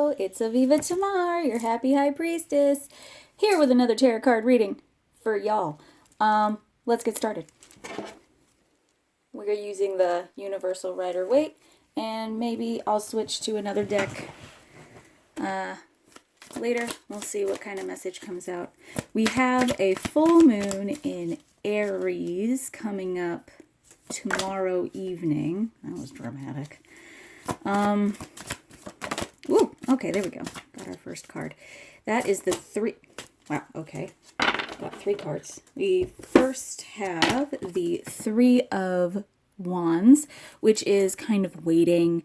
Hello, it's Aviva Tamar, your happy high priestess, here with another tarot card reading for y'all. Let's get started. We're using the Universal Rider-Waite, and maybe I'll switch to another deck later. We'll see what kind of message comes out. We have a full moon in Aries coming up tomorrow evening. That was dramatic. Ooh, okay, there we go. Got our first card. That is the three. Wow, okay. Got three cards. We first have the Three of Wands, which is kind of waiting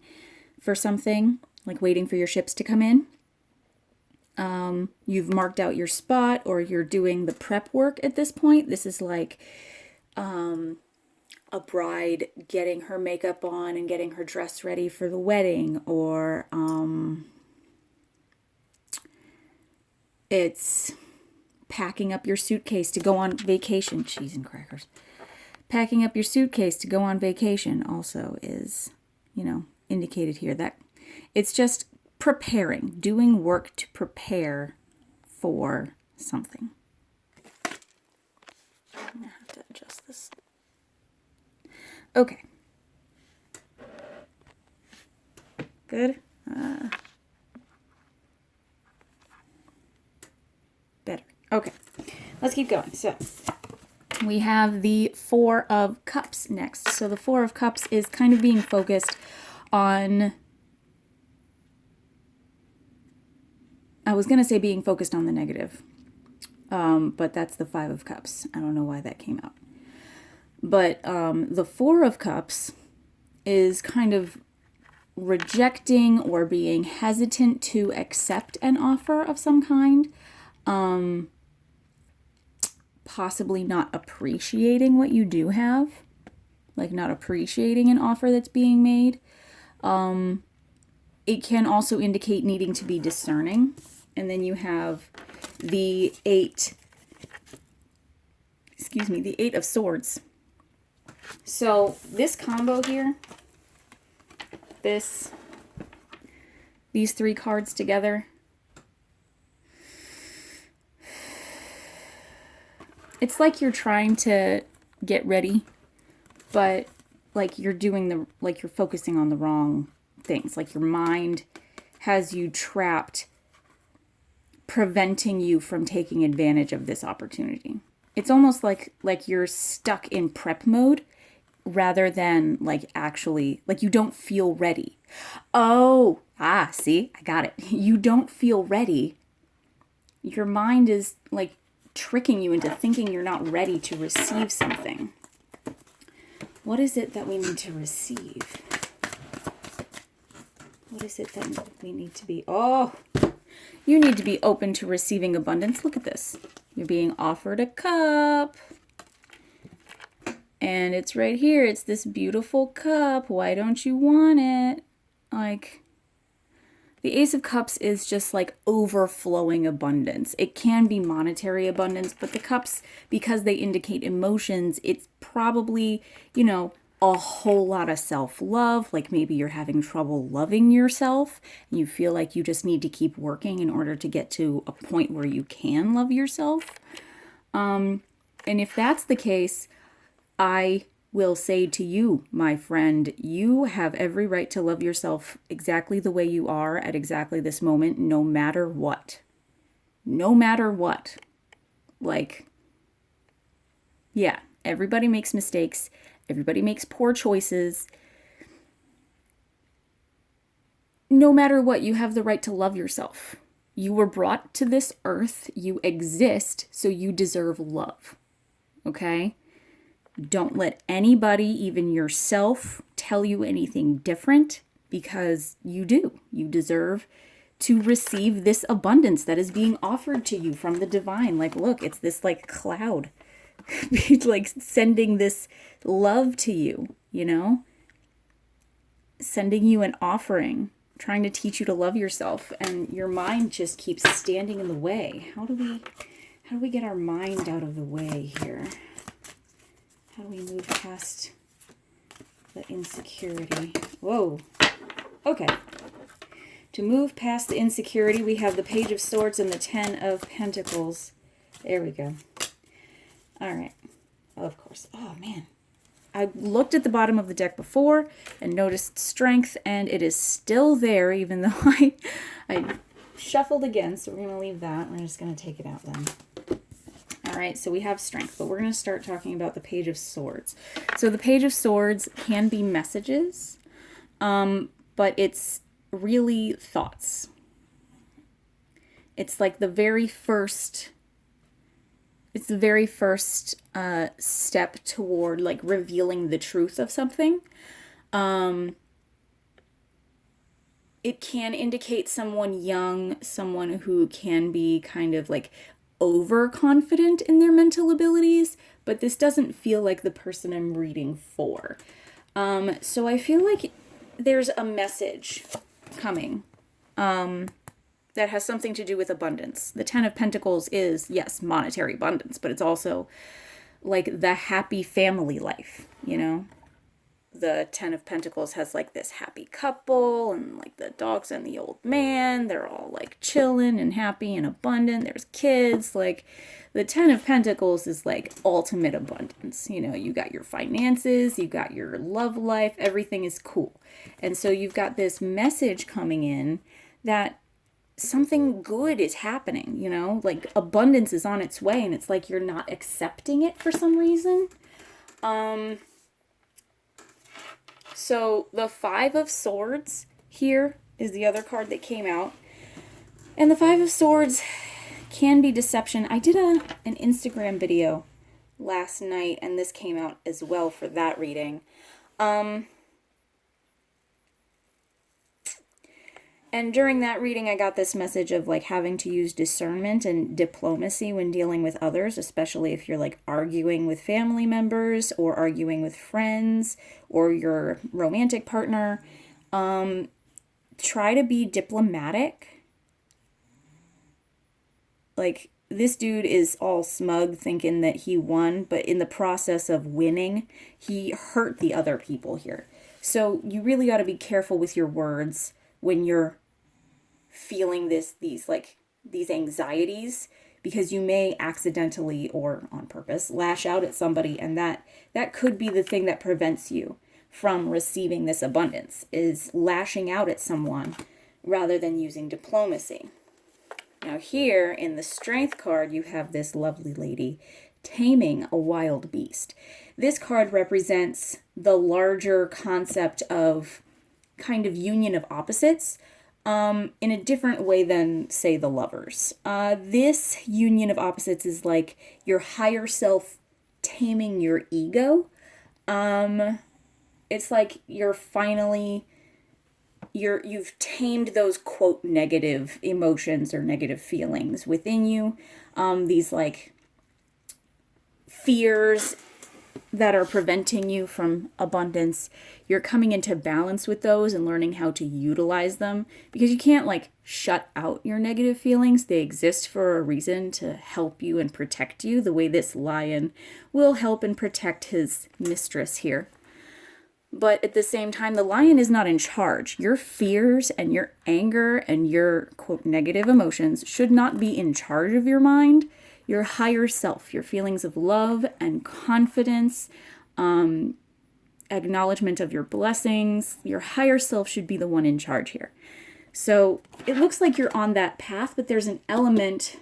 for something, like waiting for your ships to come in. You've marked out your spot, or you're doing the prep work at this point. This is like a bride getting her makeup on and getting her dress ready for the wedding, or it's packing up your suitcase to go on vacation. Cheese and crackers. Packing up your suitcase to go on vacation also is, indicated here. That it's just preparing, doing work to prepare for something. I'm gonna have to adjust this. Okay. Good. Better. Okay. Let's keep going. So we have the Four of Cups next. So the Four of Cups is kind of being focused on, I was going to say being focused on the negative, but that's the Five of Cups. I don't know why that came out. But the Four of Cups is kind of rejecting or being hesitant to accept an offer of some kind. Possibly not appreciating what you do have. Like not appreciating an offer that's being made. It can also indicate needing to be discerning. And then you have the Eight of Swords. So this combo here, these three cards together, it's like you're trying to get ready, but like you're focusing on the wrong things. Like your mind has you trapped, preventing you from taking advantage of this opportunity. It's almost like you're stuck in prep mode rather than actually you don't feel ready. See, I got it. You don't feel ready. Your mind is tricking you into thinking you're not ready to receive something. What is it that we need to receive? What is it that we need to be? Oh, you need to be open to receiving abundance. Look at this. You're being offered a cup. And it's right here. It's this beautiful cup. Why don't you want it? The Ace of Cups is just overflowing abundance. It can be monetary abundance, but the cups, because they indicate emotions, it's probably, a whole lot of self-love. Like maybe you're having trouble loving yourself and you feel like you just need to keep working in order to get to a point where you can love yourself. And if that's the case, I will say to you, my friend, you have every right to love yourself exactly the way you are at exactly this moment, no matter what. No matter what. Yeah, everybody makes mistakes. Everybody makes poor choices. No matter what, you have the right to love yourself. You were brought to this earth. You exist, so you deserve love. Okay? Don't let anybody, even yourself, tell you anything different, because you do. You deserve to receive this abundance that is being offered to you from the divine. Look, it's this cloud sending this love to you, sending you an offering, trying to teach you to love yourself, and your mind just keeps standing in the way. How do we get our mind out of the way here? How do we move past the insecurity? Whoa. Okay. To move past the insecurity, we have the Page of Swords and the Ten of Pentacles. There we go. All right. Of course. Oh, man. I looked at the bottom of the deck before and noticed strength, and it is still there, even though I shuffled again. So we're going to leave that. We're just going to take it out then. All right, so we have strength, but we're going to start talking about the Page of Swords. So the Page of Swords can be messages, but it's really thoughts. It's like the very first step toward like revealing the truth of something. It can indicate someone young, someone who can be kind of like overconfident in their mental abilities, but this doesn't feel like the person I'm reading for. So I feel like there's a message coming that has something to do with abundance. The Ten of Pentacles is, yes, monetary abundance, but it's also like the happy family life, you know? The Ten of Pentacles has like this happy couple and like the dogs and the old man. They're all like chilling and happy and abundant. There's kids. Like the Ten of Pentacles is like ultimate abundance. You know, you got your finances, you got your love life, everything is cool. And so you've got this message coming in that something good is happening, you know, like abundance is on its way, and it's like you're not accepting it for some reason. So the Five of Swords here is the other card that came out. And the Five of Swords can be deception. I did an Instagram video last night, and this came out as well for that reading. And during that reading, I got this message of like having to use discernment and diplomacy when dealing with others, especially if you're like arguing with family members or arguing with friends or your romantic partner. Try to be diplomatic. Like this dude is all smug thinking that he won, but in the process of winning, he hurt the other people here. So you really got to be careful with your words when you're feeling these anxieties, because you may accidentally or on purpose lash out at somebody, and that could be the thing that prevents you from receiving this abundance, is lashing out at someone rather than using diplomacy. Now here in the Strength card, you have this lovely lady taming a wild beast. This card represents the larger concept of kind of union of opposites, in a different way than, say, the Lovers. This union of opposites is like your higher self taming your ego. It's like you've tamed those, quote, negative emotions or negative feelings within you. These like fears that are preventing you from abundance, you're coming into balance with those and learning how to utilize them, because you can't like shut out your negative feelings. They exist for a reason, to help you and protect you, the way this lion will help and protect his mistress here. But at the same time, the lion is not in charge. Your fears and your anger and your, quote, negative emotions should not be in charge of your mind. Your higher self, your feelings of love and confidence, acknowledgement of your blessings, your higher self should be the one in charge here. So it looks like you're on that path, but there's an element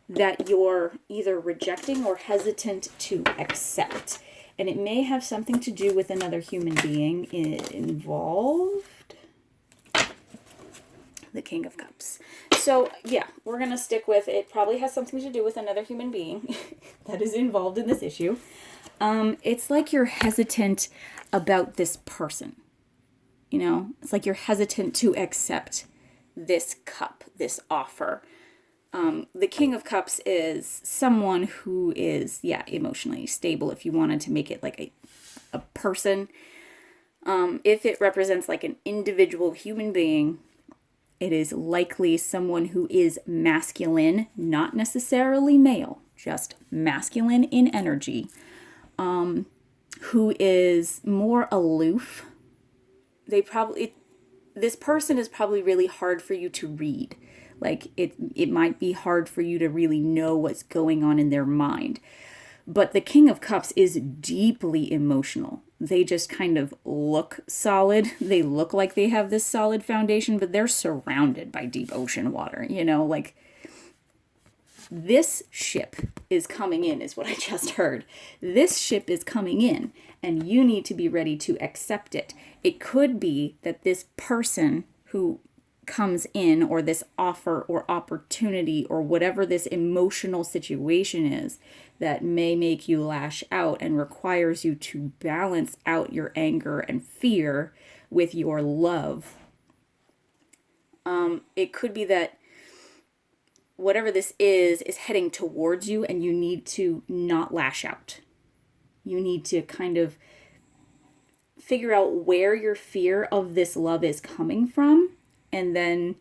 that you're either rejecting or hesitant to accept. And it may have something to do with another human being involved. The King of Cups. So, yeah, we're going to stick with it. Probably has something to do with another human being that is involved in this issue. It's like you're hesitant about this person. You know, it's like you're hesitant to accept this cup, this offer. The King of Cups is someone who is, emotionally stable, if you wanted to make it like a person. If it represents like an individual human being, it is likely someone who is masculine, not necessarily male, just masculine in energy, who is more aloof. this person is probably really hard for you to read. Like it might be hard for you to really know what's going on in their mind. But the King of Cups is deeply emotional. They just kind of look solid. They look like they have this solid foundation, but they're surrounded by deep ocean water, you know, like this ship is coming in is what I just heard. This ship is coming in and you need to be ready to accept it. It could be that this person who comes in, or this offer or opportunity or whatever this emotional situation is that may make you lash out and requires you to balance out your anger and fear with your love. It could be that whatever this is heading towards you and you need to not lash out. You need to kind of figure out where your fear of this love is coming from and then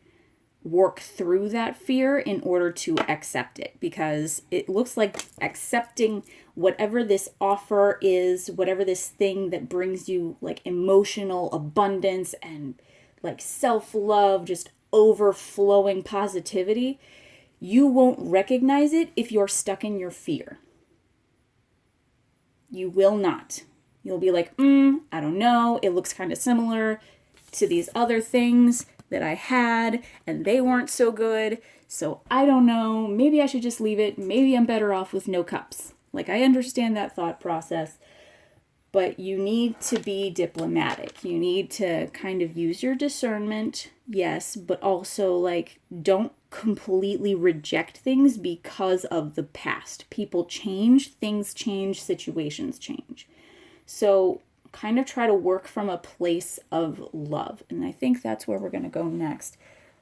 work through that fear in order to accept it, because it looks like accepting whatever this offer is, whatever this thing that brings you like emotional abundance and like self-love, just overflowing positivity, you won't recognize it if you're stuck in your fear. You will not. You'll be like, I don't know. It looks kind of similar to these other things that I had, and they weren't so good. So I don't know. Maybe I should just leave it. Maybe I'm better off with no cups. Like, I understand that thought process, but you need to be diplomatic. You need to kind of use your discernment, yes, but also like don't completely reject things because of the past. People change, things change, situations change. So kind of try to work from a place of love. And I think that's where we're going to go next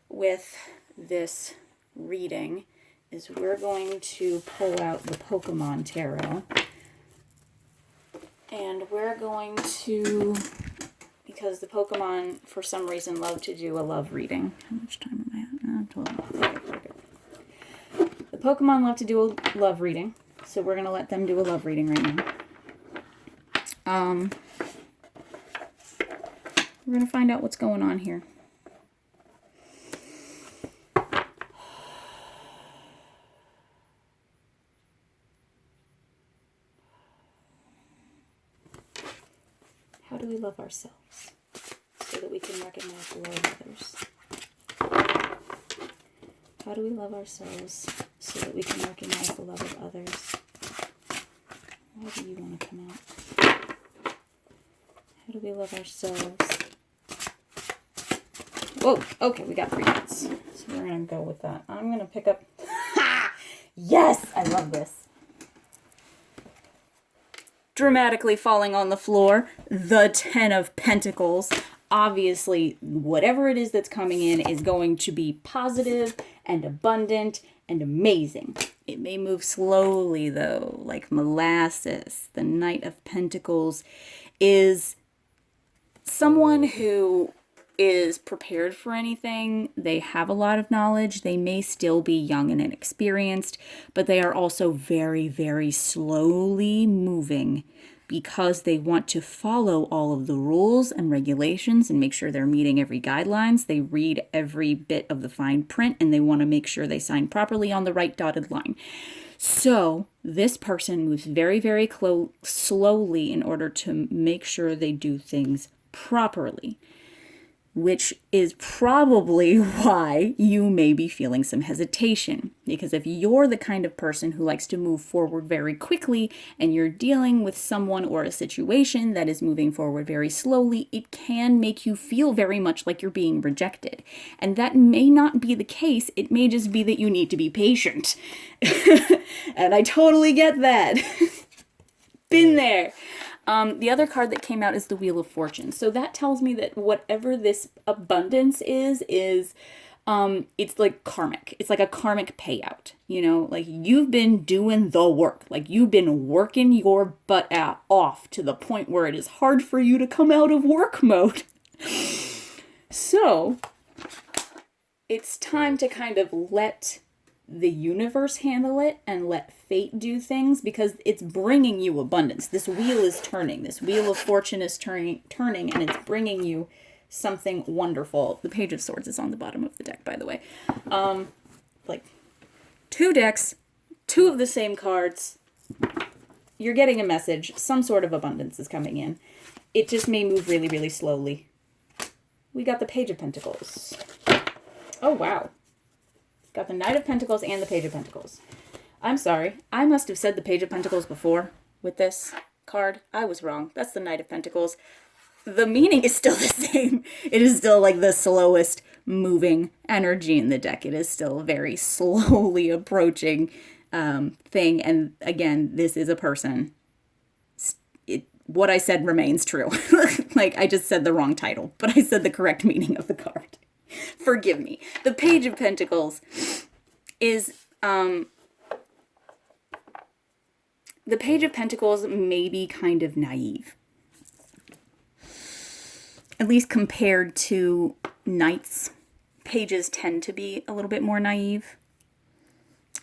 with this reading, is we're going to pull out the Pokemon Tarot. And we're going to, because the Pokemon for some reason love to do a love reading. How much time am I at? 12. Okay. The Pokemon love to do a love reading. So we're going to let them do a love reading right now. We're going to find out what's going on here. How do we love ourselves so that we can recognize the love of others? How do we love ourselves so that we can recognize the love of others? Why do you want to come out? How do we love ourselves? Whoa, okay, we got 3 minutes. So we're going to go with that. I'm going to pick up... Yes, I love this. Dramatically falling on the floor, the 10 of Pentacles. Obviously, whatever it is that's coming in is going to be positive and abundant and amazing. It may move slowly, though, like molasses. The Knight of Pentacles is someone who is prepared for anything. They have a lot of knowledge. They may still be young and inexperienced, but they are also very, very slowly moving because they want to follow all of the rules and regulations and make sure they're meeting every guidelines. They read every bit of the fine print and they want to make sure they sign properly on the right dotted line. So this person moves very, very slowly in order to make sure they do things properly, which is probably why you may be feeling some hesitation. Because if you're the kind of person who likes to move forward very quickly and you're dealing with someone or a situation that is moving forward very slowly, it can make you feel very much like you're being rejected. And that may not be the case. It may just be that you need to be patient. And I totally get that. Been there. The other card that came out is the Wheel of Fortune. So that tells me that whatever this abundance is it's like karmic. It's like a karmic payout, you know, like you've been doing the work, like you've been working your butt off to the point where it is hard for you to come out of work mode. So it's time to kind of let the universe handle it and let fate do things, because it's bringing you abundance. This wheel is turning. This Wheel of Fortune is turning and it's bringing you something wonderful. The Page of Swords is on the bottom of the deck, by the way. Like 2 decks, 2 of the same cards. You're getting a message. Some sort of abundance is coming in. It just may move really, really slowly. We got the Page of Pentacles. Oh, wow. Got the Knight of Pentacles and the Page of Pentacles. I'm sorry. I must have said the Page of Pentacles before with this card. I was wrong. That's the Knight of Pentacles. The meaning is still the same. It is still like the slowest moving energy in the deck. It is still a very slowly approaching thing. And again, this is a person. What I said remains true. Like, I just said the wrong title, but I said the correct meaning of the card. Forgive me. The Page of Pentacles is, the Page of Pentacles may be kind of naive. At least compared to knights. Pages tend to be a little bit more naive.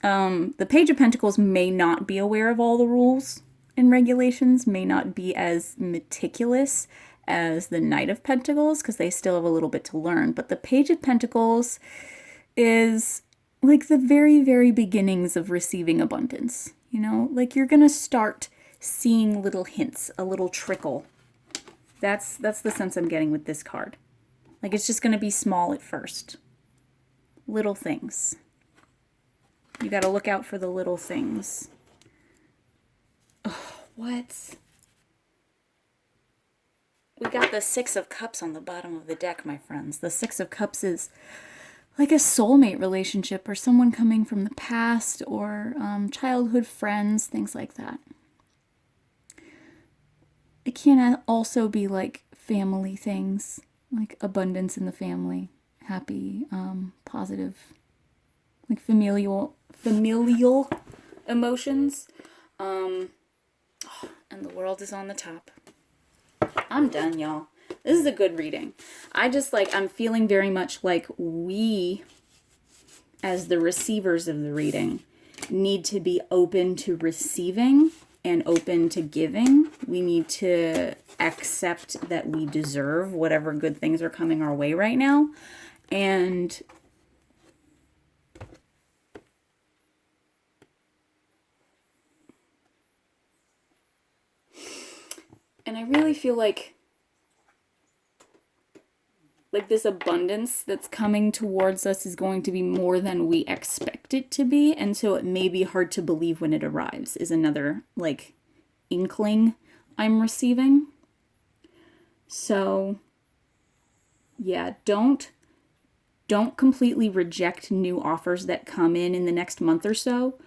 The Page of Pentacles may not be aware of all the rules and regulations, may not be as meticulous as the Knight of Pentacles, because they still have a little bit to learn. But the Page of Pentacles is like the very, very beginnings of receiving abundance. You know, like you're going to start seeing little hints, a little trickle. That's the sense I'm getting with this card. Like it's just going to be small at first. Little things. You got to look out for the little things. Oh, what? We got the 6 of Cups on the bottom of the deck, my friends. The 6 of Cups is like a soulmate relationship or someone coming from the past or childhood friends, things like that. It can also be like family things, like abundance in the family, happy, positive, like familial emotions. And the world is on the top. I'm done, y'all. This is a good reading. I'm feeling very much like we, as the receivers of the reading, need to be open to receiving and open to giving. We need to accept that we deserve whatever good things are coming our way right now. And I really feel like this abundance that's coming towards us is going to be more than we expect it to be. And so it may be hard to believe when it arrives is another like inkling I'm receiving. So yeah, don't completely reject new offers that come in the next month or so.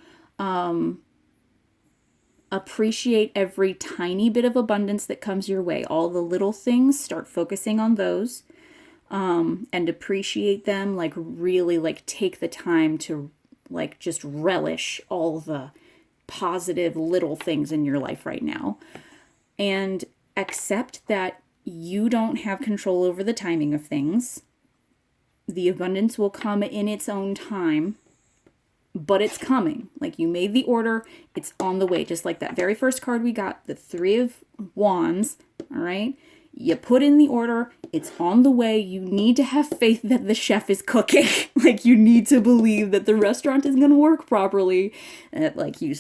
Appreciate every tiny bit of abundance that comes your way. All the little things, start focusing on those. And appreciate them, like really like take the time to like just relish all the positive little things in your life right now. And accept that you don't have control over the timing of things. The abundance will come in its own time, but it's coming. Like you made the order, it's on the way. Just like that very first card we got, the 3 of Wands, all right? You put in the order, it's on the way. You need to have faith that the chef is cooking. Like you need to believe that the restaurant is going to work properly. And like you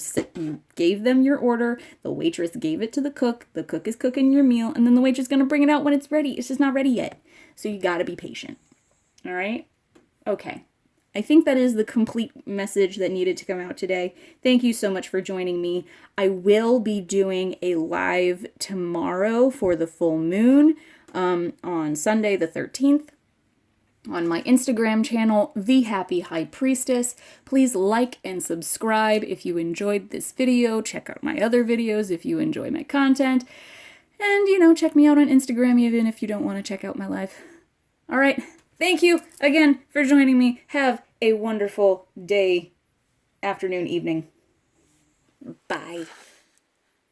gave them your order, the waitress gave it to the cook is cooking your meal, and then the waitress is going to bring it out when it's ready. It's just not ready yet. So you got to be patient. All right? Okay. I think that is the complete message that needed to come out today. Thank you so much for joining me. I will be doing a live tomorrow for the full moon on Sunday the 13th on my Instagram channel, Thehappyhighpriestess. Please like and subscribe if you enjoyed this video. Check out my other videos if you enjoy my content. And, check me out on Instagram even if you don't want to check out my live. All right. Thank you again for joining me. Have a wonderful day, afternoon, evening. Bye.